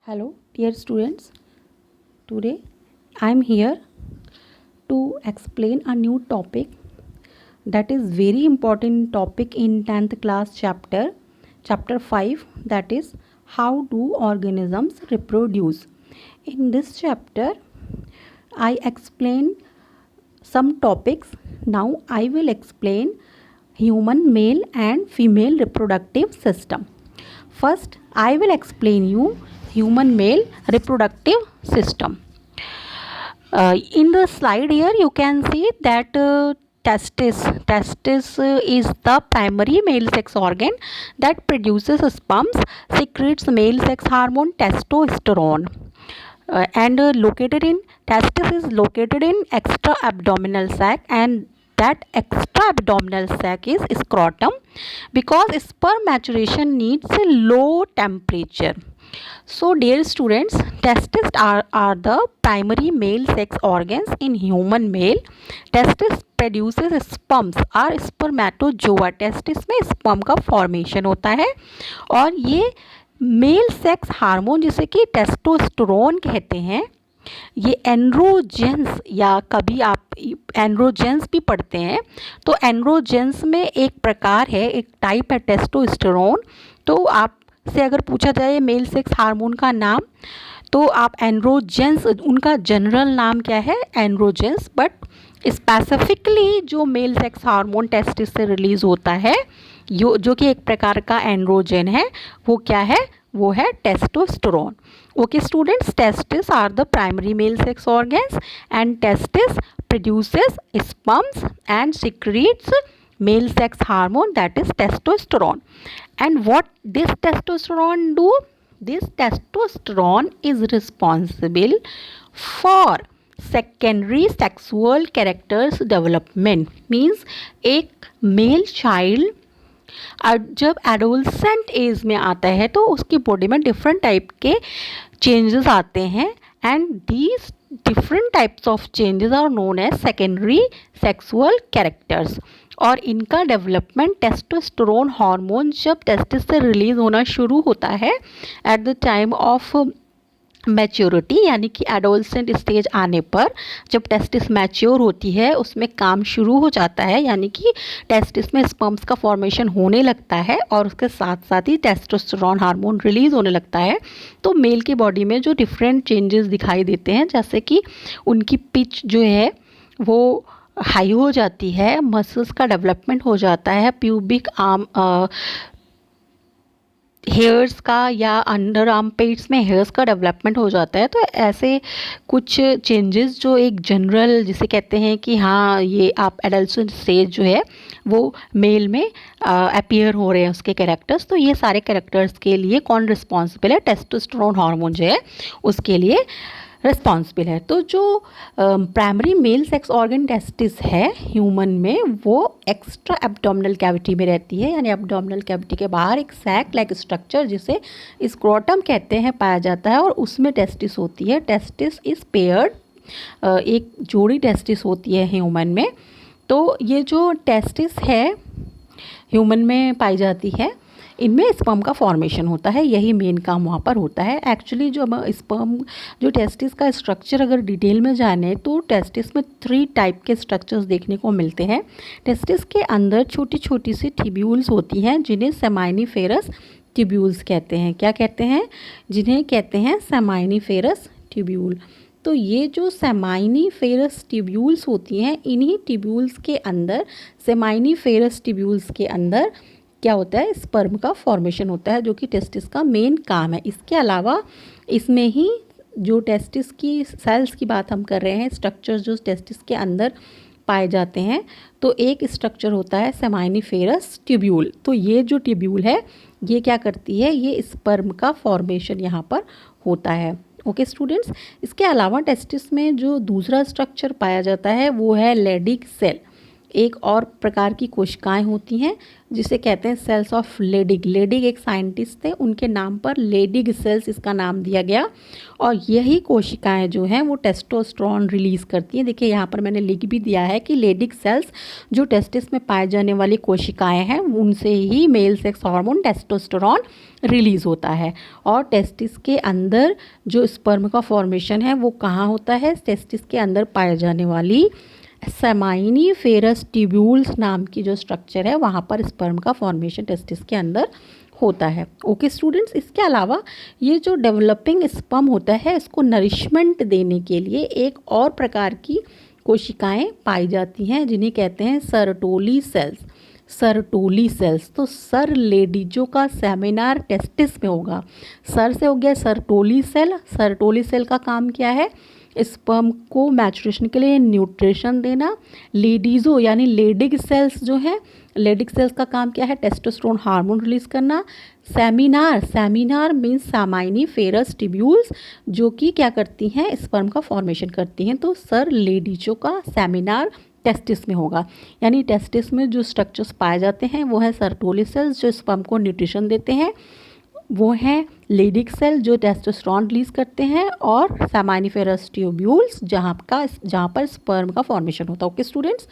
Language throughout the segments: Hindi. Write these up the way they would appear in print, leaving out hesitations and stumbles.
Hello, dear students. Today I am here to explain a new topic that is very important topic in 10th class chapter 5, that is how do organisms reproduce. In this chapter I explain some topics. Now I will explain human male and female reproductive system. First, I will explain you human male reproductive system. In the slide here, you can see that testis is the primary male sex organ that produces sperms, secretes male sex hormone testosterone, and located in testis is located in extra abdominal sac, and that extra abdominal sac is scrotum, because sperm maturation needs a low temperature. So dear students, testes are the primary male sex organs in human male. Testis produces sperms और spermatozoa. टेस्टिस में स्पर्म का फॉर्मेशन होता है और ये मेल सेक्स हार्मोन जिसे कि टेस्टोस्टेरोन कहते हैं, ये एंड्रोजेंस या कभी आप एंड्रोजेंस भी पढ़ते हैं, तो एंड्रोजेंस में एक प्रकार है, एक टाइप है टेस्टोस्टेरोन. तो आप से अगर पूछा जाए मेल सेक्स हार्मोन का नाम, तो आप एंड्रोजेंस, उनका जनरल नाम क्या है एंड्रोजेंस, बट स्पेसिफिकली जो मेल सेक्स हार्मोन टेस्टिस से रिलीज होता है जो कि एक प्रकार का एंड्रोजन है, वो क्या है, वो है testosterone. Okay students, testis are the primary male sex organs and testis produces sperms and secretes male sex hormone, that is testosterone. And what this testosterone do? This testosterone is responsible for secondary sexual characters development. Means एक male child जब एडोलसेंट एज में आता है तो उसकी बॉडी में डिफरेंट टाइप के चेंजेस आते हैं, and these different types of changes are known as secondary sexual characters. और इनका डेवलपमेंट टेस्टोस्टेरोन हार्मोन जब टेस्टिस से रिलीज होना शुरू होता है at the time of maturity, यानी कि एडोलसेंट स्टेज आने पर जब टेस्टिस मैच्योर होती है उसमें काम शुरू हो जाता है, यानी कि टेस्टिस में स्पर्म्स का फॉर्मेशन होने लगता है और उसके साथ साथ ही टेस्टोस्टेरोन हार्मोन रिलीज होने लगता है. तो मेल की बॉडी में जो डिफरेंट चेंजेस दिखाई देते हैं, जैसे कि उनकी पिच जो है वो हाई हो जाती है, मसल्स का डेवलपमेंट हो जाता है, प्यूबिक आर्म हेयर्स का या अंडर आर्म पेट्स में हेयर्स का डेवलपमेंट हो जाता है. तो ऐसे कुछ चेंजेस जो एक जनरल जिसे कहते हैं कि हाँ ये आप एडल्ट स्टेज जो है वो मेल में अपीयर हो रहे हैं उसके कैरेक्टर्स. तो ये सारे कैरेक्टर्स के लिए कौन रिस्पॉन्सिबल है? टेस्टोस्टेरोन हार्मोन जो है उसके लिए रिस्पॉन्सिबल है. तो जो primary male sex organ testis है ह्यूमन में, वो एक्स्ट्रा एब्डोमिनल कैविटी में रहती है, यानी एब्डोमिनल कैविटी के बाहर एक सैक लाइक स्ट्रक्चर जिसे स्क्रोटम कहते हैं पाया जाता है, और उसमें टेस्टिस होती है. टेस्टिस इज पेयर्ड, एक जोड़ी टेस्टिस होती है ह्यूमन में. तो ये जो टेस्टिस है ह्यूमन में पाई जाती है, इनमें स्पर्म का फॉर्मेशन होता है, यही मेन काम वहाँ पर होता है. एक्चुअली जो स्पर्म जो टेस्टिस का स्ट्रक्चर अगर डिटेल में जाने तो टेस्टिस में 3 टाइप के स्ट्रक्चर्स देखने को मिलते हैं. टेस्टिस के अंदर छोटी छोटी सी ट्यूब्यूल्स होती हैं जिन्हें सेमाइनिफेरस ट्यूब्यूल्स कहते हैं. क्या कहते हैं? जिन्हें कहते हैं सेमाइनिफेरस ट्यूब्यूल. तो ये जो सेमाइनिफेरस ट्यूब्यूल्स होती हैं, इन्हीं ट्यूब्यूल्स के अंदर, सेमाइनिफेरस ट्यूब्यूल्स के अंदर क्या होता है? स्पर्म का फॉर्मेशन होता है, जो कि टेस्टिस का मेन काम है. इसके अलावा इसमें ही जो टेस्टिस की सेल्स की बात हम कर रहे हैं, स्ट्रक्चर्स जो टेस्टिस के अंदर पाए जाते हैं, तो एक स्ट्रक्चर होता है सेमाइनिफेरस ट्यूब्यूल. तो ये जो ट्यूब्यूल है ये क्या करती है? ये स्पर्म का फॉर्मेशन यहाँ पर होता है. ओके स्टूडेंट्स, इसके अलावा टेस्टिस में जो दूसरा स्ट्रक्चर पाया जाता है वो है लेडिक सेल. एक और प्रकार की कोशिकाएं होती हैं जिसे कहते हैं सेल्स ऑफ लेडिग। लेडिग एक साइंटिस्ट थे, उनके नाम पर लेडिग सेल्स इसका नाम दिया गया। और यही कोशिकाएं जो हैं वो टेस्टोस्टेरोन रिलीज़ करती हैं। देखिए यहाँ पर मैंने लिख भी दिया है कि लेडिग सेल्स जो टेस्टिस में पाए जाने वाली कोशिकाएं हैं उनसे ही male sex hormone testosterone release होता है। और टेस्टिस के अंदर जो स्पर्म का फॉर्मेशन है वो कहाँ होता है? टेस्टिस के अंदर पाए जाने वाली सेमाइनीफेरस ट्यूब्यूल्स नाम की जो स्ट्रक्चर है वहाँ पर स्पर्म का फॉर्मेशन टेस्टिस के अंदर होता है। ओके स्टूडेंट्स, इसके अलावा ये जो डेवलपिंग स्पर्म होता है इसको नरिशमेंट देने के लिए एक और प्रकार की कोशिकाएं पाई जाती हैं जिन्हें कहते हैं सरटोली सेल्स। सरटोली सेल्स, तो सर लेडीजो का सेमिनार टेस्टिस में होगा। सर से हो गया सरटोली सेल। सरटोली सेल का काम क्या है? स्पर्म को मैचुरेशन के लिए न्यूट्रिशन देना। लेडीजो यानी लेडिग सेल्स जो है, लेडिग सेल्स का काम क्या है? टेस्टोस्टेरोन हार्मोन रिलीज करना। Seminar, seminar means seminiferous tubules जो कि क्या करती हैं? स्पर्म का फॉर्मेशन करती हैं। तो सर लेडीजो का सेमिनार टेस्टिस में होगा। यानी टेस्टिस में जो स्ट्रक्चर्स पाए जाते हैं वो है सरटोली सेल्स जो स्पर्म को न्यूट्रिशन देते हैं, वो हैं लेडिग सेल जो टेस्टोस्टेरोन रिलीज करते हैं, और सेमाइनीफेरस ट्यूब्यूल्स जहाँ पर स्पर्म का फॉर्मेशन होता है। ओके स्टूडेंट्स,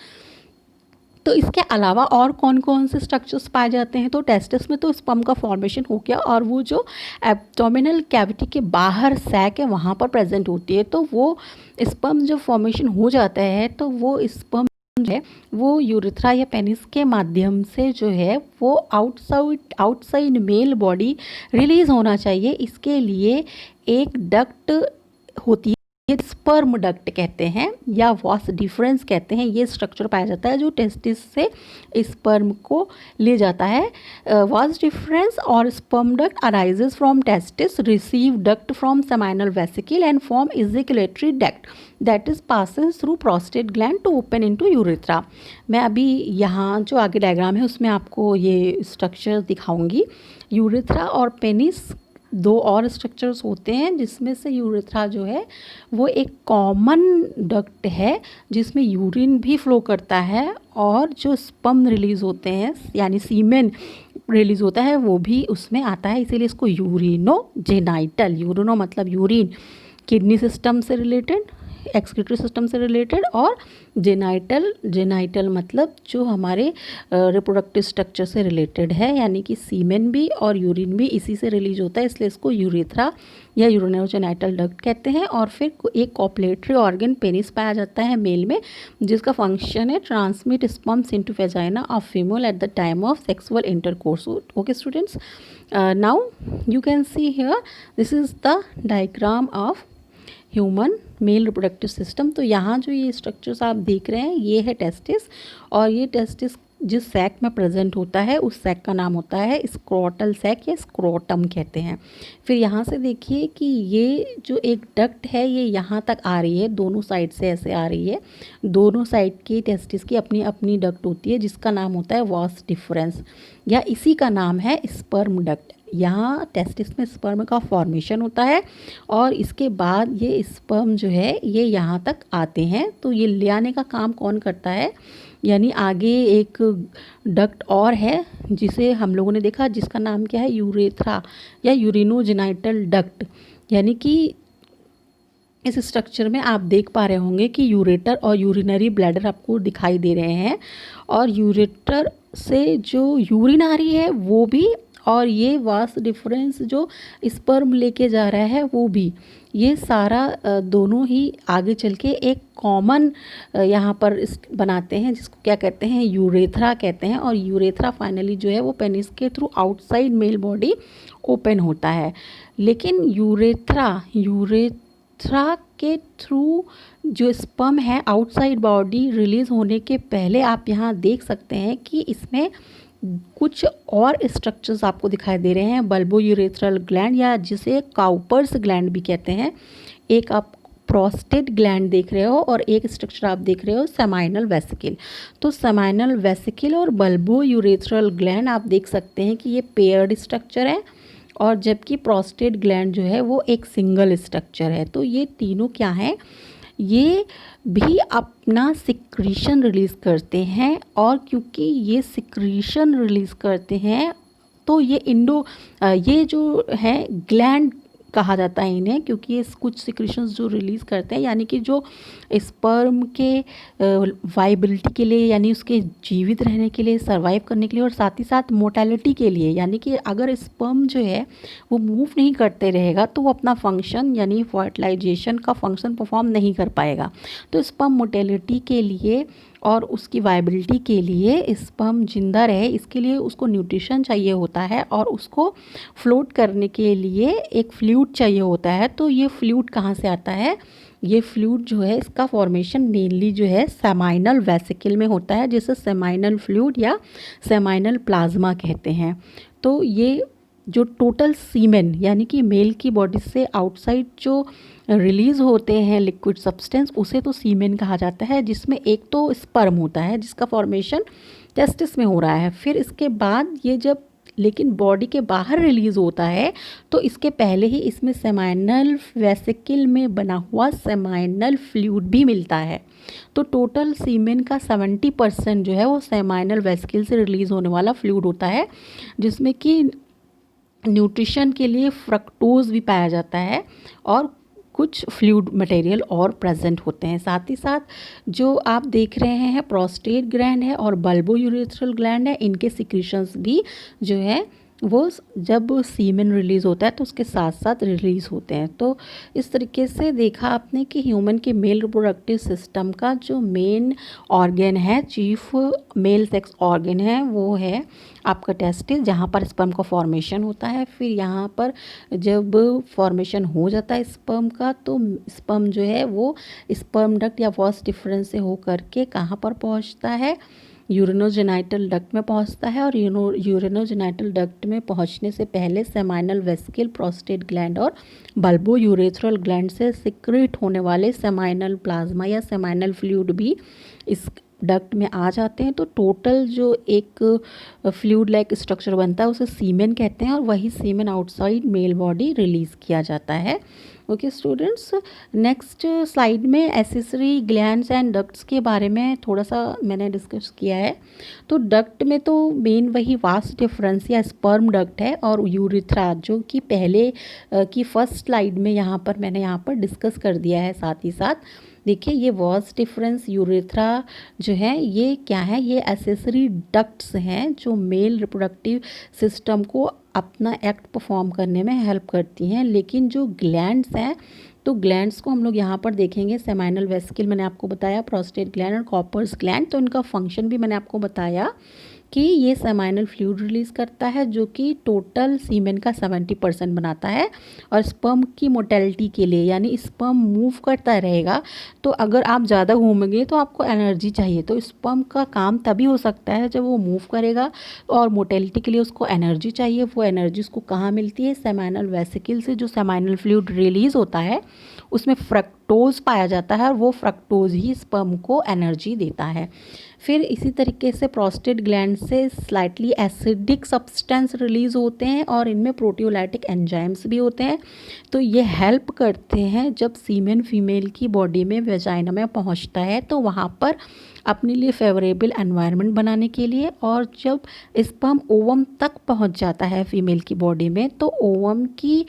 तो इसके अलावा और कौन कौन से स्ट्रक्चर्स पाए जाते हैं? तो टेस्टिस में तो स्पर्म का फॉर्मेशन हो गया, और वो जो एब्डोमिनल कैविटी के बाहर सैक है वहाँ पर प्रेजेंट होती है। तो वो स्पर्म जब फॉर्मेशन हो जाता है तो वो स्पर्म है वो यूरेथ्रा या पेनिस के माध्यम से जो है वो आउटसाइड मेल बॉडी रिलीज होना चाहिए। इसके लिए एक डक्ट होती है, स्पर्म डक्ट कहते हैं या वास डिफरेंस कहते हैं। ये स्ट्रक्चर पाया जाता है जो टेस्टिस से स्पर्म को ले जाता है। वास डिफरेंस और sperm duct arises from testis, receive duct from seminal vesicle and form ejaculatory duct that is passes through prostate gland to open into urethra. मैं अभी यहाँ जो आगे डायग्राम है उसमें आपको ये स्ट्रक्चर दिखाऊंगी। यूरेथ्रा और पेनिस दो और स्ट्रक्चर्स होते हैं जिसमें से यूरेथ्रा जो है वो एक कॉमन डक्ट है जिसमें यूरिन भी फ्लो करता है, और जो स्पर्म रिलीज़ होते हैं यानी सीमेन रिलीज़ होता है वो भी उसमें आता है। इसीलिए इसको यूरिनोजेनाइटल, यूरिनो मतलब यूरिन, किडनी सिस्टम से रिलेटेड, एक्सक्रीटरी सिस्टम से रिलेटेड, और जेनाइटल मतलब जो हमारे रिप्रोडक्टिव स्ट्रक्चर से रिलेटेड है, यानी कि सीमेन भी और यूरिन भी इसी से रिलीज होता है, इसलिए इसको यूरेथ्रा या यूरिनोजेनाइटल डक्ट कहते हैं। और फिर एक कॉपलेटरी ऑर्गन पेनिस पाया जाता है मेल में, जिसका फंक्शन है transmit sperms into vagina of female eight the time of sexual intercourse. Okay students, now you can see here this is the diagram of human male reproductive system. तो यहाँ जो ये स्ट्रक्चर्स आप देख रहे हैं ये है टेस्टिस, और ये टेस्टिस जिस सैक में प्रेजेंट होता है उस सैक का नाम होता है स्क्रोटल सैक या स्क्रोटम कहते हैं। फिर यहाँ से देखिए कि ये जो एक डक्ट है ये यहाँ तक आ रही है, दोनों साइड से ऐसे आ रही है। दोनों साइड की टेस्टिस की अपनी अपनी डक्ट होती है जिसका नाम होता है वास डिफरेंस, या इसी का नाम है स्पर्म डक्ट। यहाँ टेस्टिस में स्पर्म का फॉर्मेशन होता है और इसके बाद ये स्पर्म जो है ये यहाँ तक आते हैं। तो ये ले आने का काम कौन करता है? यानी आगे एक डक्ट और है जिसे हम लोगों ने देखा जिसका नाम क्या है? यूरेथ्रा या यूरिनोजेनाइटल डक्ट। यानी कि इस स्ट्रक्चर में आप देख पा रहे होंगे कि यूरेटर और यूरिनरी ब्लैडर आपको दिखाई दे रहे हैं, और यूरेटर से जो यूरिन आ रही है वो भी, और ये वास डिफरेंस जो स्पर्म लेके जा रहा है वो भी, ये सारा दोनों ही आगे चल के एक कॉमन यहाँ पर बनाते हैं जिसको क्या कहते हैं? यूरेथ्रा कहते हैं। और यूरेथ्रा फाइनली जो है वो पेनिस के through outside male body open होता है। लेकिन यूरेथ्रा के थ्रू जो स्पर्म है आउटसाइड बॉडी रिलीज होने के पहले आप यहाँ देख सकते हैं कि इसमें कुछ और स्ट्रक्चर्स आपको दिखाई दे रहे हैं। बल्बो यूरेथ्रल ग्लैंड या जिसे काउपर्स ग्लैंड भी कहते हैं, एक आप प्रोस्टेट ग्लैंड देख रहे हो, और एक स्ट्रक्चर आप देख रहे हो सेमाइनल वेसिकल। तो सेमाइनल वेसिकल और बल्बो यूरेथ्रल ग्लैंड आप देख सकते हैं कि ये पेयर्ड स्ट्रक्चर है, और जबकि प्रोस्टेट ग्लैंड जो है वो एक सिंगल स्ट्रक्चर है। तो ये तीनों क्या है? ये भी अपना सिक्रीशन रिलीज़ करते हैं, और क्योंकि ये सिक्रीशन रिलीज़ करते हैं तो ये जो है ग्लैंड कहा जाता है इन्हें, क्योंकि ये कुछ सिक्रीशंस जो रिलीज़ करते हैं, यानी कि जो स्पर्म के वाइबिलिटी के लिए, यानी उसके जीवित रहने के लिए, सर्वाइव करने के लिए, और साथ ही साथ मोर्टेलिटी के लिए, यानी कि अगर स्पर्म जो है वो मूव नहीं करते रहेगा तो वो अपना फंक्शन यानी फर्टिलाइजेशन का फंक्शन परफॉर्म नहीं कर पाएगा। तो स्पर्म मोर्टेलिटी के लिए और उसकी वाइबिलिटी के लिए, स्पर्म जिंदा रहे इसके लिए उसको न्यूट्रिशन चाहिए होता है, और उसको फ्लोट करने के लिए एक फ्लूइड चाहिए होता है। तो ये फ्लूइड कहाँ से आता है? ये फ्लूइड जो है इसका फॉर्मेशन मेनली जो है सेमाइनल वेसिकल में होता है, जिसे सेमाइनल फ्लूइड या सेमाइनल प्लाज्मा कहते हैं। तो ये जो टोटल सीमेन यानी कि मेल की बॉडी से आउटसाइड जो रिलीज़ होते हैं लिक्विड सब्सटेंस, उसे तो सीमेन कहा जाता है, जिसमें एक तो स्पर्म होता है जिसका फॉर्मेशन टेस्टिस में हो रहा है। फिर इसके बाद ये जब लेकिन बॉडी के बाहर रिलीज़ होता है तो इसके पहले ही इसमें सेमाइनल वेसिकल में बना हुआ सेमाइनल फ्लूइड भी मिलता है। तो टोटल सीमेन का 70% जो है वो सेमाइनल वेसिकल से रिलीज़ होने वाला फ्लूइड होता है, जिसमें कि न्यूट्रिशन के लिए फ्रक्टोज भी पाया जाता है और कुछ फ्लूइड मटेरियल और प्रेजेंट होते हैं। साथ ही साथ जो आप देख रहे हैं प्रोस्टेट ग्लैंड है और बल्बो यूरेथ्रल ग्लैंड है, इनके सिक्रीशंस भी जो है वो जब सीमेन रिलीज़ होता है तो उसके साथ साथ रिलीज़ होते हैं। तो इस तरीके से देखा आपने कि ह्यूमन के मेल रिप्रोडक्टिव सिस्टम का जो मेन ऑर्गन है, चीफ मेल सेक्स ऑर्गन है, वो है आपका टेस्टिस, जहाँ पर स्पर्म का फॉर्मेशन होता है। फिर यहाँ पर जब फॉर्मेशन हो जाता है स्पर्म का, तो स्पर्म जो है वो स्पर्म डक्ट या वॉस डिफरेंस से होकर के कहाँ पर पहुँचता है? यूरिनोजेनाइटल डक्ट में पहुंचता है, और यूरिनोजेनाइटल डक्ट में पहुंचने से पहले सेमाइनल वेसिकल, प्रोस्टेट ग्लैंड और बल्बो यूरेथ्रल ग्लैंड से सिक्रेट होने वाले सेमाइनल प्लाज्मा या सेमाइनल फ्लूइड भी इस डक्ट में आ जाते हैं। तो टोटल जो एक फ्लूइड लाइक स्ट्रक्चर बनता है उसे सीमेन कहते हैं, और वही सीमेन आउटसाइड मेल बॉडी रिलीज़ किया जाता है। ओके स्टूडेंट्स, नेक्स्ट स्लाइड में एसेसरी ग्लैंड्स एंड डक्ट्स के बारे में थोड़ा सा मैंने डिस्कस किया है। तो डक्ट में तो मेन वही वास्ट डिफरेंस या स्पर्म डक्ट है, और यूरिथ्रा जो कि पहले की फर्स्ट स्लाइड में यहाँ पर डिस्कस कर दिया है। साथ ही साथ देखिए ये वास्ट डिफरेंस यूरेथ्रा जो है ये क्या है? ये एसेसरी डक्ट्स हैं जो मेल रिप्रोडक्टिव सिस्टम को अपना एक्ट परफॉर्म करने में हेल्प करती हैं। लेकिन जो ग्लैंड्स हैं, तो ग्लैंड्स को हम लोग यहाँ पर देखेंगे, सेमाइनल वेसिकल मैंने आपको बताया, प्रोस्टेट ग्लैंड और कॉपर्स ग्लैंड। तो इनका फंक्शन भी मैंने आपको बताया कि ये सेमाइनल फ्लूइड रिलीज़ करता है जो कि टोटल सीमेन का 70% बनाता है। और स्पर्म की मोटेलिटी के लिए, यानी स्पर्म मूव करता रहेगा, तो अगर आप ज़्यादा घूमेंगे तो आपको एनर्जी चाहिए। तो स्पर्म का काम तभी हो सकता है जब वो मूव करेगा, और मोटेलिटी के लिए उसको एनर्जी चाहिए। वो एनर्जी उसको कहाँ मिलती है? सेमाइनल वेसिकल से जो सेमाइनल फ्लूइड रिलीज़ होता है उसमें फ्रक्टोज पाया जाता है, और वो फ्रक्टोज ही स्पर्म को एनर्जी देता है। फिर इसी तरीके से प्रोस्टेट ग्लैंड से स्लाइटली एसिडिक सब्सटेंस रिलीज़ होते हैं, और इनमें प्रोटियोलाइटिक एंजाइम्स भी होते हैं। तो ये हेल्प करते हैं जब सीमेन फीमेल की बॉडी में वेजाइना में पहुंचता है तो वहाँ पर अपने लिए फेवरेबल एनवायरनमेंट बनाने के लिए। और जब स्पर्म ओवम तक पहुँच जाता है फीमेल की बॉडी में, तो ओवम की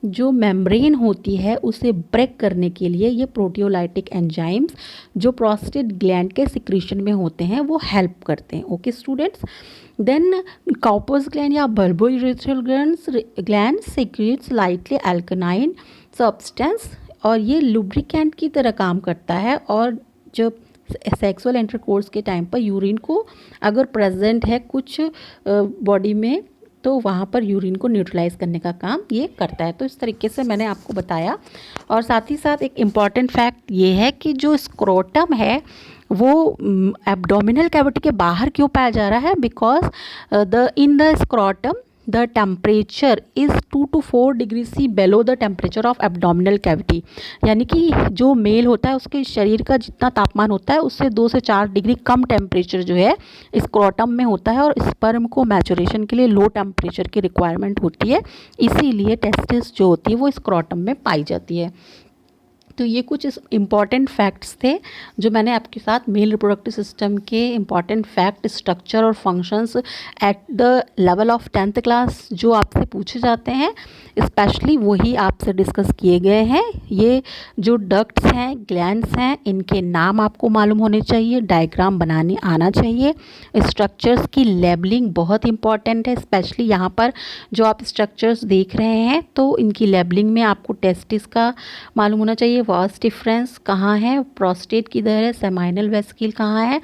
जो मेम्ब्रेन होती है उसे ब्रेक करने के लिए ये प्रोटियोलाइटिक एंजाइम्स जो प्रोस्टेट ग्लैंड के सिक्रीशन में होते हैं वो हेल्प करते हैं। Okay students, then Cowper's gland या bulbo urethral gland secretes lightly अल्कनाइन सब्सटेंस, और ये लुब्रिकेंट की तरह काम करता है। और जब सेक्सुअल इंटरकोर्स के टाइम पर यूरिन को अगर प्रेजेंट है कुछ बॉडी में, तो वहाँ पर यूरिन को न्यूट्रलाइज करने का काम ये करता है। तो इस तरीके से मैंने आपको बताया। और साथ ही साथ एक इम्पॉर्टेंट फैक्ट ये है कि जो स्क्रोटम है वो एब्डोमिनल कैविटी के बाहर क्यों पाया जा रहा है? Because in the scrotum the temperature is 2 to 4 degree C below the temperature of abdominal cavity, यानी कि जो मेल होता है उसके शरीर का जितना तापमान होता है उससे 2 से 4 डिग्री कम टेम्परेचर जो है स्क्रोटम में होता है, और स्पर्म को मैचुरेशन के लिए लो टेम्परेचर की रिक्वायरमेंट होती है, इसीलिए टेस्टिस जो होती है वो स्क्रोटम में पाई जाती है। तो ये कुछ इम्पॉर्टेंट फैक्ट्स थे जो मैंने आपके साथ मेल रिप्रोडक्टिव सिस्टम के इम्पॉर्टेंट फैक्ट, स्ट्रक्चर और functions at the level of 10th class जो आपसे पूछे जाते हैं, स्पेशली वही आपसे डिस्कस किए गए हैं। ये जो डक्ट्स हैं, ग्लैंड्स हैं, इनके नाम आपको मालूम होने चाहिए, डायग्राम बनाने आना चाहिए। स्ट्रक्चर्स की लेबलिंग बहुत इंपॉर्टेंट है, स्पेशली यहाँ पर जो आप स्ट्रक्चर्स देख रहे हैं तो इनकी लेबलिंग में आपको टेस्टिस का मालूम होना चाहिए, वास्ट डिफरेंस कहाँ है, प्रोस्टेट किधर है, सेमाइनल वेस्किल कहाँ है।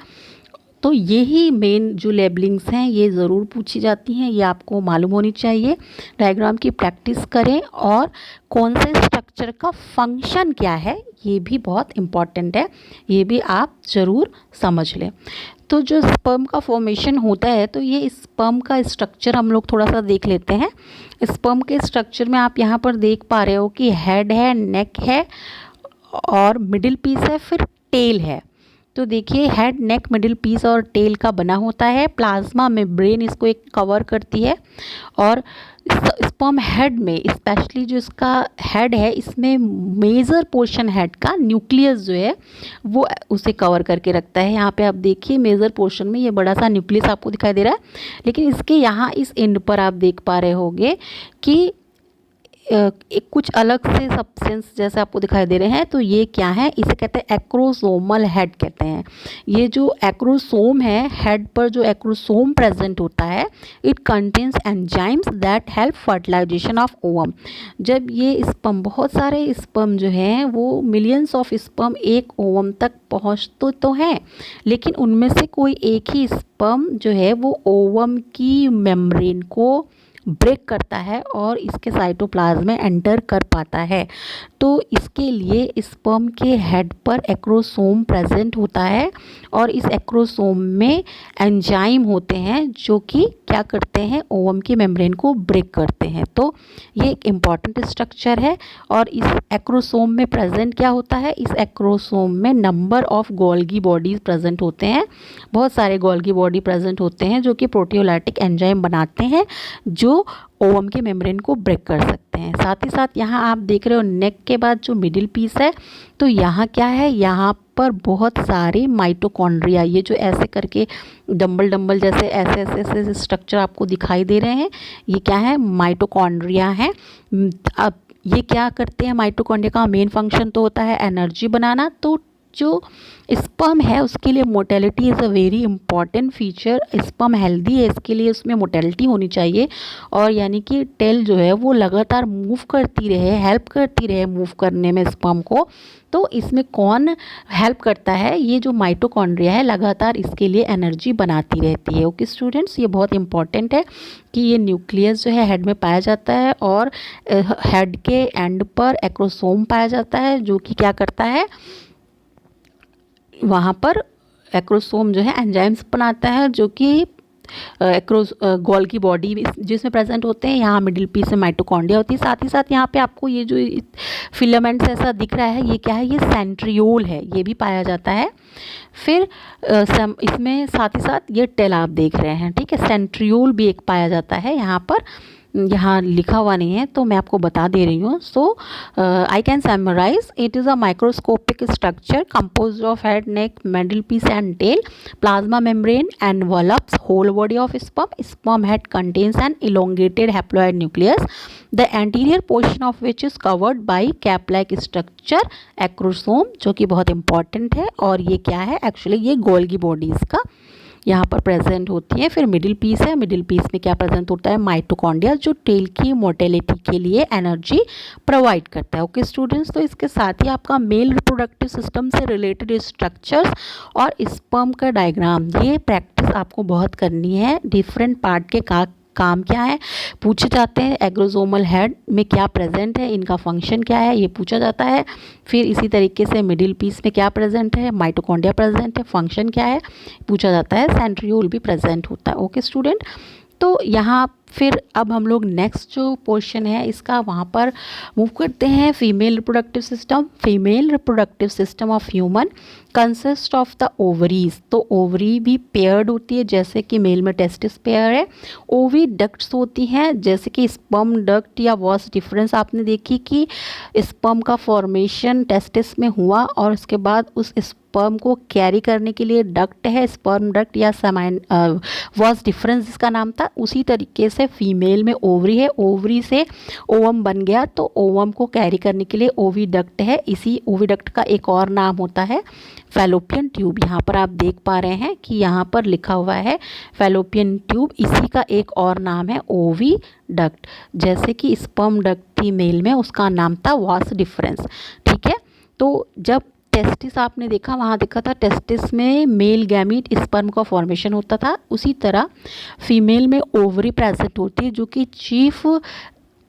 तो यही मेन जो लेबलिंग्स हैं ये ज़रूर पूछी जाती हैं, ये आपको मालूम होनी चाहिए। डायग्राम की प्रैक्टिस करें और कौन से स्ट्रक्चर का फंक्शन क्या है ये भी बहुत इम्पॉर्टेंट है, ये भी आप ज़रूर समझ लें। तो जो स्पर्म का फॉर्मेशन होता है तो ये स्पर्म का स्ट्रक्चर हम लोग थोड़ा सा देख लेते हैं। स्पर्म के स्ट्रक्चर में आप यहाँ पर देख पा रहे हो कि हेड है, नेक है और मिडिल पीस है, फिर टेल है। तो देखिए हेड, नेक, मिडिल पीस और टेल का बना होता है। प्लाज्मा मेम्ब्रेन इसको एक कवर करती है और स्पर्म हेड में स्पेशली जो इसका हेड है इसमें मेजर पोर्शन हेड का न्यूक्लियस जो है वो उसे कवर करके रखता है। यहाँ पे आप देखिए मेजर पोर्शन में ये बड़ा सा न्यूक्लियस आपको दिखाई दे रहा है, लेकिन इसके यहाँ इस एंड पर आप देख पा रहे होंगे कि एक कुछ अलग से सब्सटेंस जैसे आपको दिखाई दे रहे हैं। तो ये क्या है, इसे कहते हैं एक्रोसोमल हेड कहते हैं। ये जो एक्रोसोम है, हेड पर जो एक्रोसोम प्रेजेंट होता है, it contains enzymes that help fertilization of ovum. जब ये स्पर्म, बहुत सारे स्पर्म जो हैं वो मिलियंस ऑफ स्पर्म एक ओवम तक पहुँचते तो हैं, लेकिन उनमें से कोई एक ही स्पर्म जो है वो ओवम की मेम्ब्रेन को ब्रेक करता है और इसके साइटोप्लाज्म में एंटर कर पाता है। तो इसके लिए स्पर्म के हेड पर एक्रोसोम प्रेजेंट होता है और इस एक्रोसोम में एंजाइम होते हैं जो कि क्या करते हैं, ओवम की मेम्ब्रेन को ब्रेक करते हैं। तो ये एक इम्पॉर्टेंट स्ट्रक्चर है। और इस एक्रोसोम में प्रेजेंट क्या होता है, इस एक्रोसोम में number of Golgi bodies present होते हैं। बहुत सारे गोल्गी बॉडी प्रेजेंट होते हैं जो कि प्रोटियोलाइटिक एंजाइम बनाते हैं जो ओवम के मेम्ब्रेन को ब्रेक कर सकते हैं। साथ ही साथ यहाँ आप देख रहे हो नेक के बाद जो मिडिल पीस है, तो यहाँ क्या है, यहाँ पर बहुत सारे माइटोकॉन्ड्रिया, ये जो ऐसे करके डंबल जैसे ऐसे ऐसे ऐसे स्ट्रक्चर आपको दिखाई दे रहे हैं, ये क्या है, माइटोकॉन्ड्रिया है। अब ये क्या करते हैं, माइटोकॉन्ड्रिया का मेन फंक्शन तो होता है एनर्जी बनाना। तो जो स्पर्म है उसके लिए mortality is a very important feature. Sperm healthy है, इसके लिए उसमें मोटेलिटी होनी चाहिए और यानी कि टेल जो है वो लगातार मूव करती रहे, हेल्प करती रहे मूव करने में स्पर्म को। तो इसमें कौन हेल्प करता है, ये जो माइटोकॉन्ड्रिया है लगातार इसके लिए एनर्जी बनाती रहती है। ओके स्टूडेंट्स, ये बहुत इंपॉर्टेंट है कि ये न्यूक्लियस जो है हेड में पाया जाता है और हेड के एंड पर एक्रोसोम पाया जाता है जो कि क्या करता है, वहाँ पर एक्रोसोम जो है एंजाइम्स बनाता है जो कि गोल्गी बॉडी जिसमें प्रेजेंट होते हैं। यहाँ मिडिल पीस में माइटोकॉन्ड्रिया होती है। साथ ही साथ यहाँ पे आपको ये जो फिलामेंट्स ऐसा दिख रहा है, ये क्या है, ये सेंट्रियोल है, ये भी पाया जाता है। फिर इसमें साथ ही साथ ये टेल आप देख रहे हैं, ठीक है, सेंट्रियोल भी एक पाया जाता है। यहाँ पर यहाँ लिखा हुआ नहीं है तो मैं आपको बता दे रही हूँ। So I can summarise, it is a microscopic structure composed of head, neck, middle piece and tail. Plasma membrane envelops whole body of sperm. Sperm head contains an elongated haploid nucleus, the anterior portion of which is covered by cap-like structure acrosome, जो कि बहुत इंपॉर्टेंट है। और ये क्या है, एक्चुअली ये गोल्गी बॉडीज़ का यहाँ पर प्रेजेंट होती है। फिर मिडिल पीस है, मिडिल पीस में क्या प्रेजेंट होता है, माइटोकॉन्ड्रिया, जो टेल की मोटेलिटी के लिए एनर्जी प्रोवाइड करता है। ओके स्टूडेंट्स, तो इसके साथ ही आपका मेल रिप्रोडक्टिव सिस्टम से रिलेटेड स्ट्रक्चर्स और स्पर्म का डायग्राम, ये प्रैक्टिस आपको बहुत करनी है। डिफरेंट पार्ट के काम क्या है पूछे जाते हैं, एग्रोसोमल हेड में क्या प्रेजेंट है, इनका फंक्शन क्या है, ये पूछा जाता है। फिर इसी तरीके से मिडिल पीस में क्या प्रेजेंट है, माइटोकॉन्ड्रिया प्रेजेंट है, फंक्शन क्या है पूछा जाता है, सेंट्रियोल भी प्रेजेंट होता है। ओके स्टूडेंट, तो यहाँ फिर अब हम लोग नेक्स्ट जो पोर्शन है इसका वहाँ पर मूव करते हैं। Female reproductive system. Female reproductive system of human consist of the ovaries. तो ओवरी भी पेयर्ड होती है, जैसे कि मेल में टेस्टिस पेयर है। ओवी डक्ट्स होती हैं, जैसे कि स्पर्म डक्ट या वॉस डिफरेंस आपने देखी कि स्पर्म का फॉर्मेशन टेस्टिस में हुआ और उसके बाद उस स्पर्म को कैरी करने के लिए डक्ट है, स्पर्म डक्ट या समान वॉस डिफरेंस जिसका नाम था। उसी तरीके से फीमेल में ओवरी है, ओवरी से ओवम बन गया तो ओवम को कैरी करने के लिए ओविडक्ट है। इसी ओविडक्ट का एक और नाम होता है फैलोपियन ट्यूब। यहाँ पर आप देख पा रहे हैं कि यहाँ पर लिखा हुआ है फैलोपियन ट्यूब, इसी का एक और नाम है ओविडक्ट। जैसे कि स्पर्म डक्ट थी मेल में, उसका नाम था वॉस डिफरेंस। ठीक है, तो जब टेस्टिस आपने देखा, वहाँ देखा था टेस्टिस में मेल गैमीट स्पर्म का फॉर्मेशन होता था, उसी तरह फीमेल में ओवरी प्रेजेंट होती है जो कि चीफ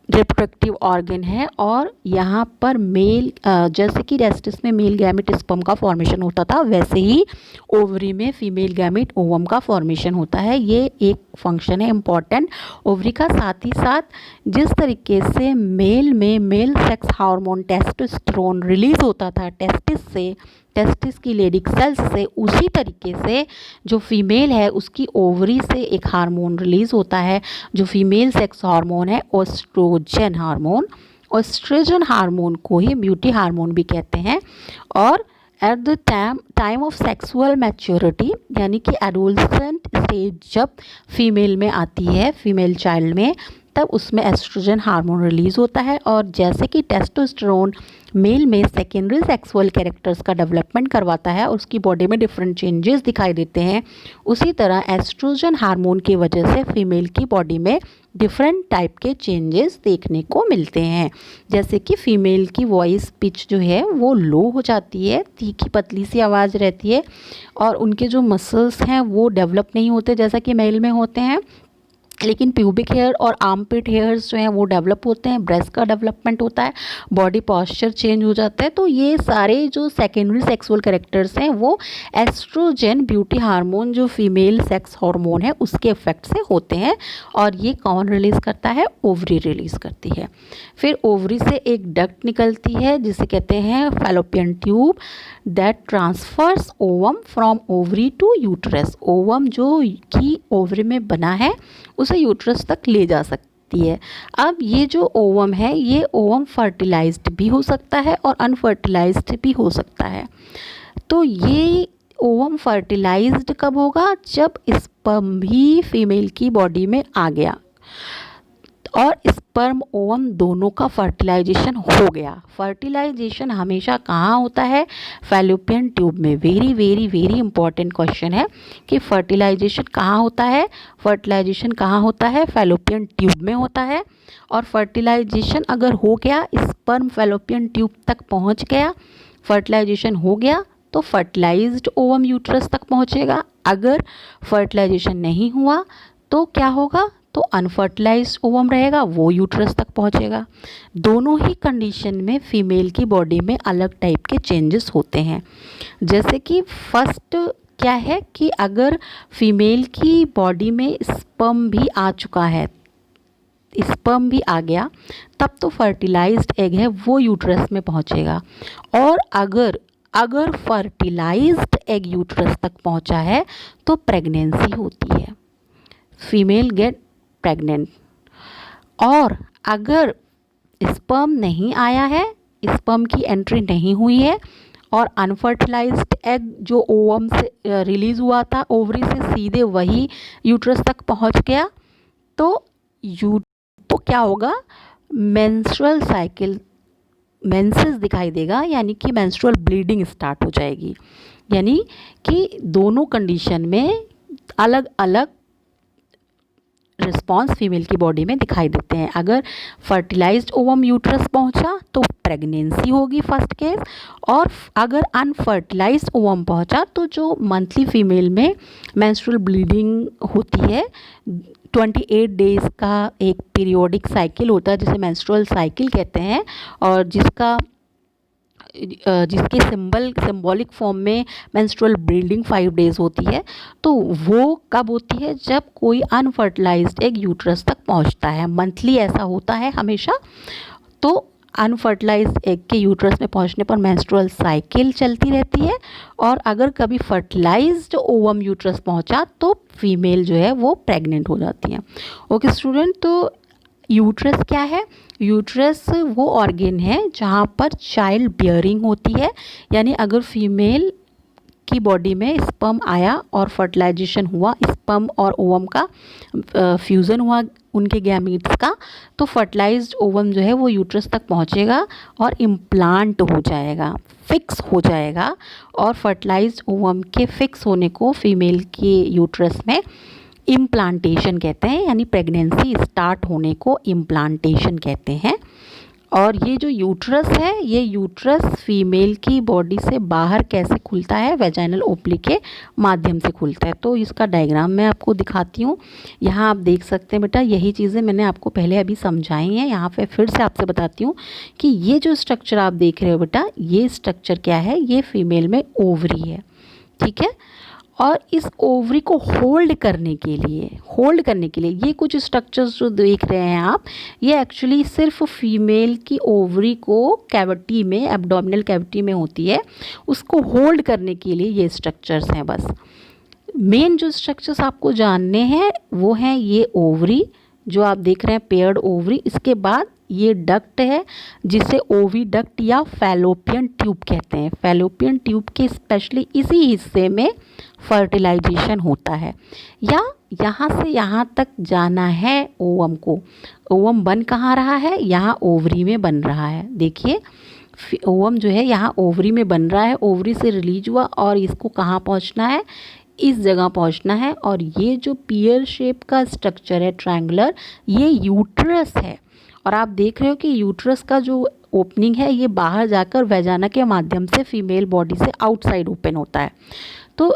रिप्रोडक्टिव ऑर्गन है। और यहाँ पर मेल जैसे कि टेस्टिस में मेल गैमेट स्पर्म का फॉर्मेशन होता था, वैसे ही ओवरी में फीमेल गैमेट ओवम का फॉर्मेशन होता है। ये एक फंक्शन है इम्पॉर्टेंट ओवरी का। साथ ही साथ जिस तरीके से मेल में mail sex hormone testosterone release होता था टेस्टिस से, टेस्टिस की लेडिक सेल्स से, उसी तरीके से जो फीमेल है उसकी ओवरी से एक हार्मोन रिलीज़ होता है जो फीमेल सेक्स हार्मोन है, एस्ट्रोजन हार्मोन। एस्ट्रोजन हार्मोन को ही ब्यूटी हार्मोन भी कहते हैं। और eight the time of sexual maturity, यानी कि एडोलसेंट स्टेज जब फीमेल में आती है, फीमेल चाइल्ड में, तब उसमें एस्ट्रोजन हार्मोन रिलीज़ होता है। और जैसे कि टेस्टोस्टेरोन मेल में सेकेंडरी सेक्सुअल कैरेक्टर्स का डेवलपमेंट करवाता है और उसकी बॉडी में डिफरेंट चेंजेस दिखाई देते हैं, उसी तरह एस्ट्रोजन हार्मोन की वजह से फीमेल की बॉडी में डिफरेंट टाइप के चेंजेस देखने को मिलते हैं। जैसे कि फीमेल की वॉइस पिच जो है वो लो हो जाती है, तीखी पतली सी आवाज़ रहती है, और उनके जो मसल्स हैं वो डेवलप नहीं होते जैसा कि मेल में होते हैं। लेकिन प्यूबिक हेयर और आर्मपिट हेयर्स जो हैं वो डेवलप होते हैं, ब्रेस्ट का डेवलपमेंट होता है, बॉडी पॉस्चर चेंज हो जाता है। तो ये सारे जो सेकेंडरी सेक्सुअल कैरेक्टर्स हैं वो एस्ट्रोजन ब्यूटी हार्मोन जो फीमेल सेक्स हार्मोन है उसके इफेक्ट से होते हैं। और ये कौन रिलीज़ करता है? ओवरी रिलीज़ करती है। फिर ओवरी से एक डक्ट निकलती है जिसे कहते हैं fallopian tube, that transfers ovum from ovary to uterus. Ovum जो कि ओवरी में बना है उसे यूट्रस तक ले जा सकती है। अब ये जो ओवम है ये ओवम फर्टिलाइज्ड भी हो सकता है और अनफर्टिलाइज्ड भी हो सकता है। तो ये ओवम फर्टिलाइज्ड कब होगा? जब स्पर्म भी फीमेल की बॉडी में आ गया और स्पर्म ओवम दोनों का फर्टिलाइजेशन हो गया। फर्टिलाइजेशन हमेशा कहाँ होता है? फैलोपियन ट्यूब में। Very very very important question है कि फर्टिलाइजेशन कहाँ होता है? फर्टिलाइजेशन कहाँ होता है? फैलोपियन ट्यूब में होता है। और फर्टिलाइजेशन अगर हो गया, स्पर्म फैलोपियन ट्यूब तक पहुँच गया, फर्टिलाइजेशन हो गया, तो फर्टिलाइज्ड ओवम यूट्रस तक पहुँचेगा। अगर फर्टिलाइजेशन नहीं हुआ तो क्या होगा? तो अनफर्टिलाइज्ड ओवम रहेगा, वो यूट्रस तक पहुंचेगा। दोनों ही कंडीशन में फीमेल की बॉडी में अलग टाइप के चेंजेस होते हैं। जैसे कि फर्स्ट क्या है कि अगर फीमेल की बॉडी में स्पर्म भी आ चुका है, स्पर्म भी आ गया, तब तो फर्टिलाइज्ड एग है वो यूट्रस में पहुंचेगा। और अगर फर्टिलाइज्ड एग यूट्रस तक पहुंचा है तो प्रेगनेंसी होती है, फीमेल गेट प्रेग्नेंट। और अगर स्पर्म नहीं आया है, स्पर्म की एंट्री नहीं हुई है और अनफर्टिलाइज्ड एग जो ओवम से रिलीज़ हुआ था ओवरी से सीधे वही यूट्रस तक पहुंच गया, तो क्या होगा? मेंस्ट्रुअल साइकिल, मेंसेस दिखाई देगा, यानी कि मेंस्ट्रुअल ब्लीडिंग स्टार्ट हो जाएगी। यानी कि दोनों कंडीशन में अलग अलग रिस्पॉन्स फीमेल की बॉडी में दिखाई देते हैं। अगर फर्टिलाइज्ड ओवम यूट्रस पहुंचा तो प्रेगनेंसी होगी फर्स्ट केस, और अगर अनफर्टिलाइज्ड ओवम पहुंचा तो जो मंथली फीमेल में मेंस्ट्रुअल ब्लीडिंग होती है, 28 डेज़ का एक पीरियोडिक साइकिल होता है जिसे मेंस्ट्रुअल साइकिल कहते हैं, और जिसका जिसके सिंबॉलिक फॉर्म में मेंस्ट्रुअल ब्लीडिंग 5 डेज़ होती है, तो वो कब होती है? जब कोई अनफर्टिलाइज्ड एग यूट्रस तक पहुंचता है। मंथली ऐसा होता है हमेशा। तो अनफर्टिलाइज्ड एग के यूट्रस में पहुंचने पर मेंस्ट्रुअल साइकिल चलती रहती है, और अगर कभी फर्टिलाइज्ड ओवम यूट्रस पहुंचा तो फीमेल जो है वो प्रेग्नेंट हो जाती है। ओके स्टूडेंट, तो यूट्रस क्या है? यूट्रस वो ऑर्गन है जहाँ पर चाइल्ड बियरिंग होती है, यानी अगर फीमेल की बॉडी में स्पर्म आया और फर्टिलाइजेशन हुआ, स्पर्म और ओवम का फ्यूज़न हुआ उनके गैमीट्स का, तो फर्टिलाइज्ड ओवम जो है वो यूट्रस तक पहुंचेगा और इम्प्लांट हो जाएगा, फिक्स हो जाएगा। और फर्टिलाइज्ड ओवम के फिक्स होने को फीमेल के यूट्रस में इम्प्लांटेशन कहते हैं, यानी प्रेगनेंसी स्टार्ट होने को इम्प्लांटेशन कहते हैं। और ये जो यूट्रस है, ये यूट्रस फीमेल की बॉडी से बाहर कैसे खुलता है? वेजाइनल ओपली के माध्यम से खुलता है। तो इसका डायग्राम मैं आपको दिखाती हूँ। यहाँ आप देख सकते हैं बेटा, यही चीज़ें मैंने आपको पहले अभी समझाई हैं। यहाँ पे फिर से आपसे बताती हूँ कि ये जो स्ट्रक्चर आप देख रहे हो बेटा, ये स्ट्रक्चर क्या है? ये फीमेल में ओवरी है, ठीक है। और इस ओवरी को होल्ड करने के लिए ये कुछ स्ट्रक्चर्स जो देख रहे हैं आप, ये एक्चुअली सिर्फ फीमेल की ओवरी को कैविटी में, एब्डोमिनल कैविटी में होती है, उसको होल्ड करने के लिए ये स्ट्रक्चर्स हैं बस। मेन जो स्ट्रक्चर्स आपको जानने हैं वो हैं ये ओवरी जो आप देख रहे हैं, पेयर्ड ओवरी। इसके बाद ये डक्ट है जिसे ओविडक्ट या फैलोपियन ट्यूब कहते हैं। फैलोपियन ट्यूब के स्पेशली इसी हिस्से में फर्टिलाइजेशन होता है, या यहाँ से यहाँ तक जाना है ओवम को। ओवम बन कहाँ रहा है? यहाँ ओवरी में बन रहा है। देखिए ओवम जो है यहाँ ओवरी में बन रहा है, ओवरी से रिलीज हुआ और इसको कहाँ पहुँचना है? इस जगह पहुँचना है। और ये जो पियर शेप का स्ट्रक्चर है ट्रायंगुलर, ये यूट्रस है। और आप देख रहे हो कि यूट्रस का जो ओपनिंग है ये बाहर जाकर वेजाना के माध्यम से फीमेल बॉडी से आउटसाइड ओपन होता है। तो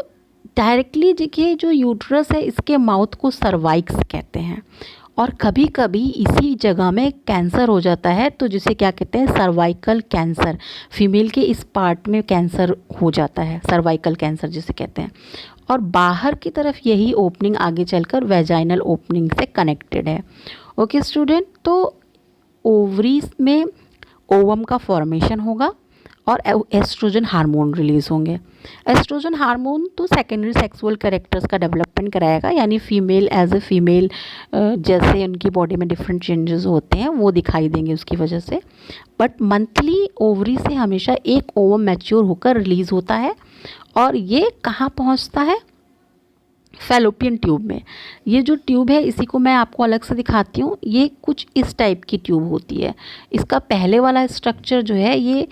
डायरेक्टली देखिए जो यूट्रस है इसके माउथ को सर्वाइक्स कहते हैं, और कभी कभी इसी जगह में कैंसर हो जाता है, तो जिसे क्या कहते हैं? Cervical cancer. फीमेल के इस पार्ट में कैंसर हो जाता है, सर्वाइकल कैंसर जिसे कहते हैं। और बाहर की तरफ यही ओपनिंग आगे चलकर वेजाइनल ओपनिंग से कनेक्टेड है। ओके स्टूडेंट, तो ओवरीज में ओवम का फॉर्मेशन होगा और एस्ट्रोजन हार्मोन रिलीज़ होंगे। एस्ट्रोजन हार्मोन तो सेकेंडरी सेक्सुअल कैरेक्टर्स का डेवलपमेंट कराएगा, यानी फीमेल एज ए फीमेल जैसे उनकी बॉडी में डिफरेंट चेंजेस होते हैं वो दिखाई देंगे उसकी वजह से। बट मंथली ओवरी से हमेशा एक ओवम मैच्योर होकर रिलीज़ होता है, और ये कहाँ पहुँचता है? फैलोपियन ट्यूब में। ये जो ट्यूब है इसी को मैं आपको अलग से दिखाती हूँ। ये कुछ इस टाइप की ट्यूब होती है। इसका पहले वाला स्ट्रक्चर जो है ये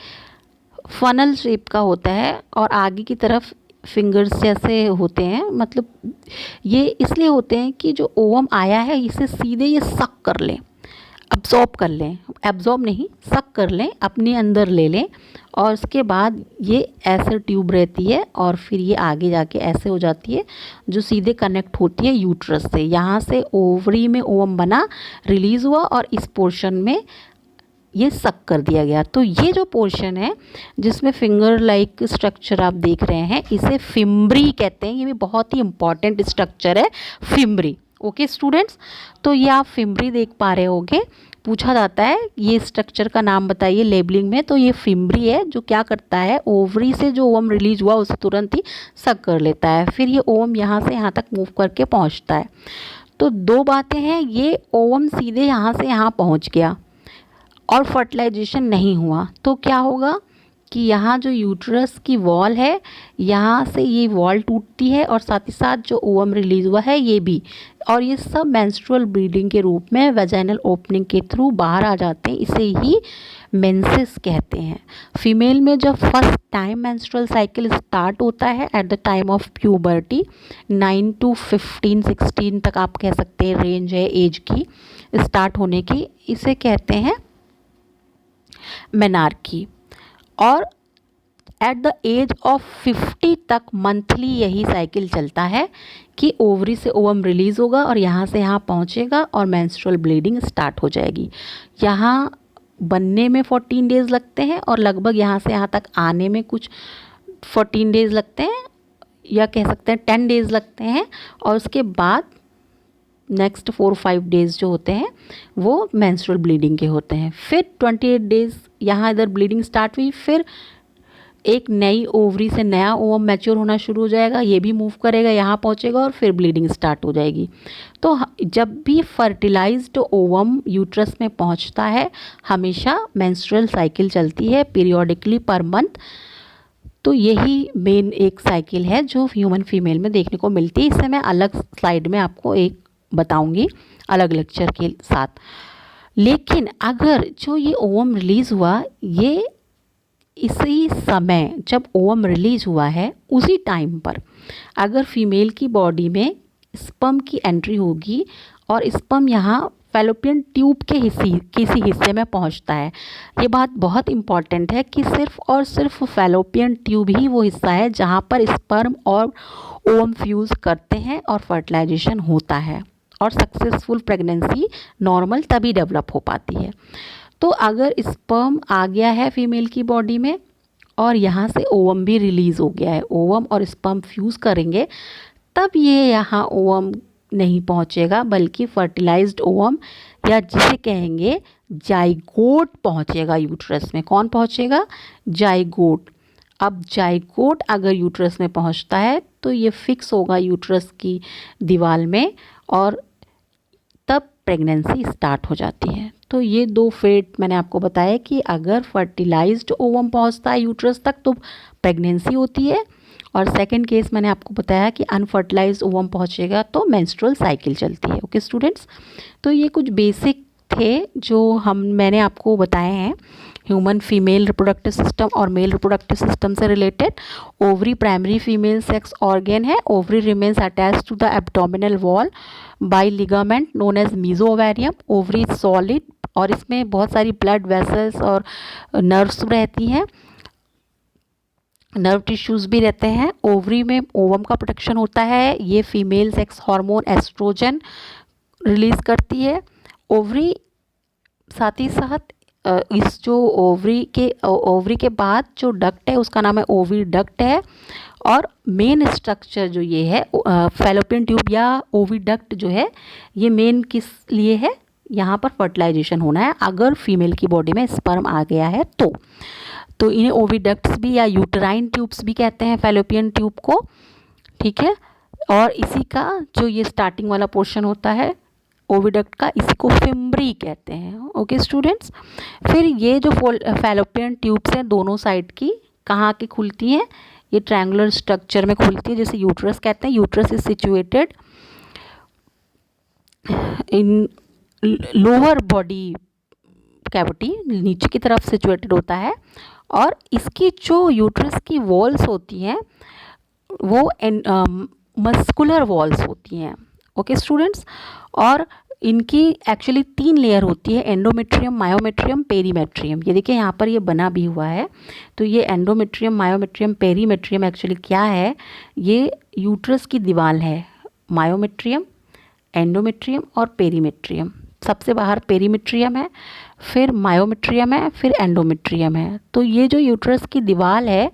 फनल शेप का होता है, और आगे की तरफ फिंगर्स जैसे होते हैं। मतलब ये इसलिए होते हैं कि जो ओवम आया है इसे सीधे ये सक कर लें, अब्जॉर्ब कर लें, एब्जॉर्ब नहीं सक कर लें, अपने अंदर ले लें। और उसके बाद ये ऐसे ट्यूब रहती है और फिर ये आगे जाके ऐसे हो जाती है जो सीधे कनेक्ट होती है यूट्रस से। यहाँ से ओवरी में ओवम बना, रिलीज़ हुआ और इस पोर्शन में ये सक कर दिया गया। तो ये जो पोर्शन है जिसमें फिंगर लाइक स्ट्रक्चर आप देख रहे हैं इसे फिम्ब्री कहते हैं। ये भी बहुत ही इंपॉर्टेंट स्ट्रक्चर है फिम्ब्री। ओके स्टूडेंट्स, तो ये आप फिम्ब्री देख पा रहे होगे। पूछा जाता है ये स्ट्रक्चर का नाम बताइए लेबलिंग में, तो ये फिम्ब्री है जो क्या करता है? ओवरी से जो ओवम रिलीज हुआ उसे तुरंत ही सक कर लेता है, फिर ये ओवम यहाँ से यहाँ तक मूव करके पहुँचता है। तो दो बातें हैं, ये ओवम सीधे यहाँ से यहाँ पहुँच गया और फर्टिलाइजेशन नहीं हुआ तो क्या होगा कि यहाँ जो यूट्रस की वॉल है यहाँ से ये वॉल टूटती है, और साथ ही साथ जो ओवम रिलीज़ हुआ है ये भी, और ये सब मेंस्ट्रुअल ब्लीडिंग के रूप में वेजाइनल ओपनिंग के थ्रू बाहर आ जाते हैं। इसे ही मेंसेस कहते हैं। फीमेल में जब first time menstrual cycle start होता है at the time of puberty, 9 to 15 16 तक आप कह सकते हैं रेंज है एज की स्टार्ट होने की, इसे कहते हैं मेनार्की। और एट द एज ऑफ 50 तक मंथली यही साइकिल चलता है कि ओवरी से ओवम रिलीज़ होगा और यहाँ से यहाँ पहुँचेगा और मेंस्ट्रुअल ब्लीडिंग स्टार्ट हो जाएगी। यहाँ बनने में 14 डेज़ लगते हैं और लगभग यहाँ से यहाँ तक आने में कुछ 14 डेज़ लगते हैं, या कह सकते हैं 10 डेज़ लगते हैं। और उसके बाद नेक्स्ट 4-5 डेज़ जो होते हैं वो मेंस्ट्रुअल ब्लीडिंग के होते हैं। फिर 28 डेज़ यहाँ इधर ब्लीडिंग स्टार्ट हुई, फिर एक नई ओवरी से नया ओवम मैच्योर होना शुरू हो जाएगा, ये भी मूव करेगा, यहाँ पहुँचेगा और फिर ब्लीडिंग स्टार्ट हो जाएगी। तो जब भी फर्टिलाइज्ड ओवम यूट्रस में पहुँचता है हमेशा मेंस्ट्रुअल साइकिल चलती है पीरियोडिकली पर मंथ। तो यही मेन एक साइकिल है जो ह्यूमन फीमेल में देखने को मिलती है। इससे मैं अलग स्लाइड में आपको एक बताऊंगी अलग लेक्चर के साथ। लेकिन अगर जो ये ओवम रिलीज़ हुआ, ये इसी समय जब ओवम रिलीज हुआ है उसी टाइम पर अगर फीमेल की बॉडी में स्पर्म की एंट्री होगी और स्पर्म यहाँ फैलोपियन ट्यूब के किसी हिस्से में पहुँचता है, ये बात बहुत इम्पॉर्टेंट है कि सिर्फ और सिर्फ फैलोपियन ट्यूब ही वो हिस्सा है जहाँ पर स्पर्म और ओवम फ्यूज़ करते हैं और फर्टिलाइजेशन होता है और सक्सेसफुल प्रेगनेंसी नॉर्मल तभी डेवलप हो पाती है। तो अगर स्पर्म आ गया है फीमेल की बॉडी में और यहाँ से ओवम भी रिलीज़ हो गया है, ओवम और स्पर्म फ्यूज़ करेंगे, तब ये यहाँ ओवम नहीं पहुँचेगा बल्कि फर्टिलाइज्ड ओवम या जिसे कहेंगे जाइगोट पहुँचेगा यूट्रस में। कौन पहुँचेगा? जाइगोट। अब जाइगोट अगर यूट्रस में पहुँचता है तो ये फिक्स होगा यूट्रस की दीवार में और तब प्रेगनेंसी स्टार्ट हो जाती है। तो ये दो फेट मैंने आपको बताया कि अगर फर्टिलाइज्ड ओवम पहुंचता है यूट्रस तक तो प्रेगनेंसी होती है, और सेकंड केस मैंने आपको बताया कि अनफर्टिलाइज्ड ओवम पहुंचेगा तो मेंस्ट्रुअल साइकिल चलती है। ओके स्टूडेंट्स, तो ये कुछ बेसिक थे जो मैंने आपको बताए हैं ह्यूमन फीमेल रिप्रोडक्टिव सिस्टम और मेल रिप्रोडक्टिव सिस्टम से related. Ovary primary female sex organ है। Ovary remains attached to the abdominal wall by ligament known as mesovarium. Ovary solid और इसमें बहुत सारी ब्लड वेसल्स और नर्व्स रहती हैं, नर्व टिश्यूज़ भी रहते हैं। ओवरी में ओवम का प्रोटेक्शन होता है, ये female sex hormone estrogen release करती है। ओवरी साथ ही साथ इस जो ओवरी के बाद जो डक्ट है उसका नाम है ओवी डक्ट है, और मेन स्ट्रक्चर जो ये है फैलोपियन ट्यूब या ओविडक्ट जो है ये मेन किस लिए है, यहाँ पर फर्टिलाइजेशन होना है अगर फीमेल की बॉडी में स्पर्म आ गया है तो इन्हें ओविडक्ट्स भी या यूटराइन ट्यूब्स भी कहते हैं फैलोपियन ट्यूब को, ठीक है। और इसी का जो ये स्टार्टिंग वाला पोर्शन होता है ओविडक्ट का, इसी को फिम्ब्री कहते हैं। ओके स्टूडेंट्स, फिर ये जो फैलोपियन ट्यूब्स हैं दोनों साइड की कहाँ की खुलती हैं, ये ट्रायंगुलर स्ट्रक्चर में खुलती है जैसे यूट्रस कहते हैं। Uterus is situated in lower body cavity, नीचे की तरफ सिचुएटेड होता है, और इसकी जो यूट्रस की वॉल्स होती हैं वो मस्कुलर वॉल्स होती हैं। ओके स्टूडेंट्स, और इनकी एक्चुअली 3 लेयर होती है, एंडोमेट्रियम, मायोमेट्रियम, पेरीमेट्रियम। ये देखिए यहाँ पर ये बना भी हुआ है। तो ये एंडोमेट्रियम, मायोमेट्रियम, पेरीमेट्रियम एक्चुअली क्या है, ये यूट्रस की दीवार है। मायोमेट्रियम, एंडोमेट्रियम और पेरीमेट्रियम। सबसे बाहर पेरीमेट्रियम है, फिर मायोमेट्रियम है, फिर एंडोमेट्रियम है। तो ये जो यूट्रस की दीवार है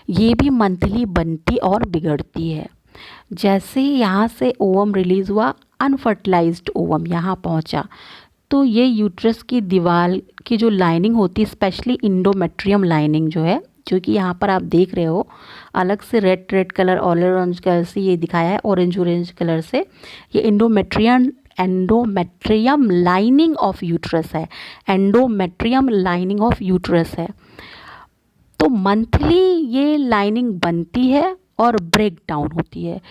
ये भी मंथली बनती और बिगड़ती है। जैसे ही यहाँ से ओवम रिलीज़ हुआ, अनफर्टिलाइज्ड ओवम यहाँ पहुँचा, तो ये यूट्रस की दीवार की जो लाइनिंग होती है, स्पेशली इंडोमेट्रियम लाइनिंग जो है, जो कि यहाँ पर आप देख रहे हो अलग से रेड कलर, ऑरेंज कलर से ये दिखाया है, ऑरेंज कलर से, ये एंडोमेट्रियम लाइनिंग ऑफ यूट्रस है, एंडोमेट्रियम लाइनिंग ऑफ यूट्रस है। तो मंथली ये लाइनिंग बनती है और ब्रेक डाउन होती है।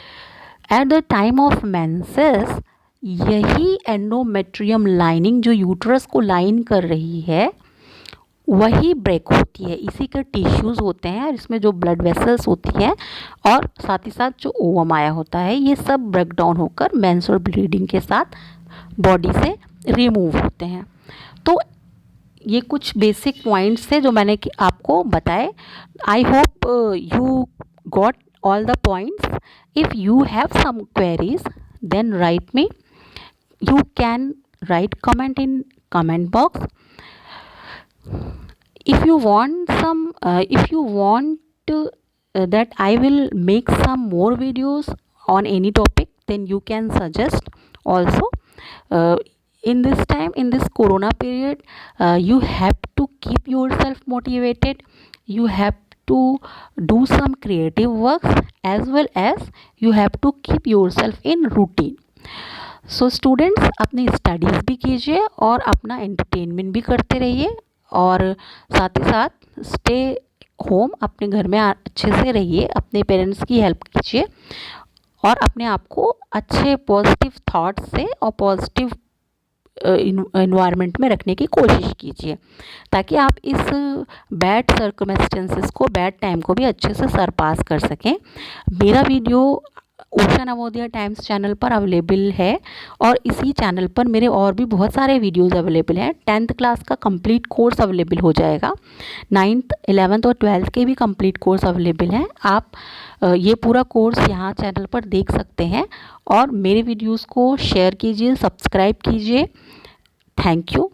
At the time of menses यही एंडोमेट्रियम लाइनिंग जो यूट्रस को लाइन कर रही है वही ब्रेक होती है। इसी के टिश्यूज़ होते हैं, इसमें जो ब्लड वेसल्स होती हैं और साथ ही साथ जो ओवम आया होता है, ये सब ब्रेक डाउन होकर मेंस्ट्रुअल ब्लीडिंग के साथ बॉडी से रिमूव होते हैं। तो ये कुछ बेसिक पॉइंट्स थे जो मैंने आपको बताए। I hope you got all the points. If you have some queries then write me. You can write comment in comment box. If you want some, if you want that I will make some more videos on any topic, then you can suggest also. uh, in this time, in this corona period, you have to keep yourself motivated. You have to do some creative works, as well as you have to keep yourself in routine. So students, अपनी स्टडीज़ भी कीजिए और अपना एंटरटेनमेंट भी करते रहिए, और साथ ही साथ स्टे होम, अपने घर में अच्छे से रहिए, अपने पेरेंट्स की हेल्प कीजिए, और अपने आप को अच्छे पॉजिटिव थॉट्स से और पॉजिटिव इन्वायरमेंट में रखने की कोशिश कीजिए, ताकि आप इस बैड सर्कमस्टेंसेस को, बैड टाइम को भी अच्छे से सरपास कर सकें। मेरा video Usha Navodaya times channel पर अवेलेबल है, और इसी चैनल पर मेरे और भी बहुत सारे वीडियोस अवेलेबल हैं। 10th क्लास का कंप्लीट कोर्स अवेलेबल हो जाएगा, 9th 11th और 12th के भी कंप्लीट कोर्स अवेलेबल हैं। आप ये पूरा कोर्स यहाँ चैनल पर देख सकते हैं, और मेरे वीडियोस को शेयर कीजिए, सब्सक्राइब कीजिए। Thank you.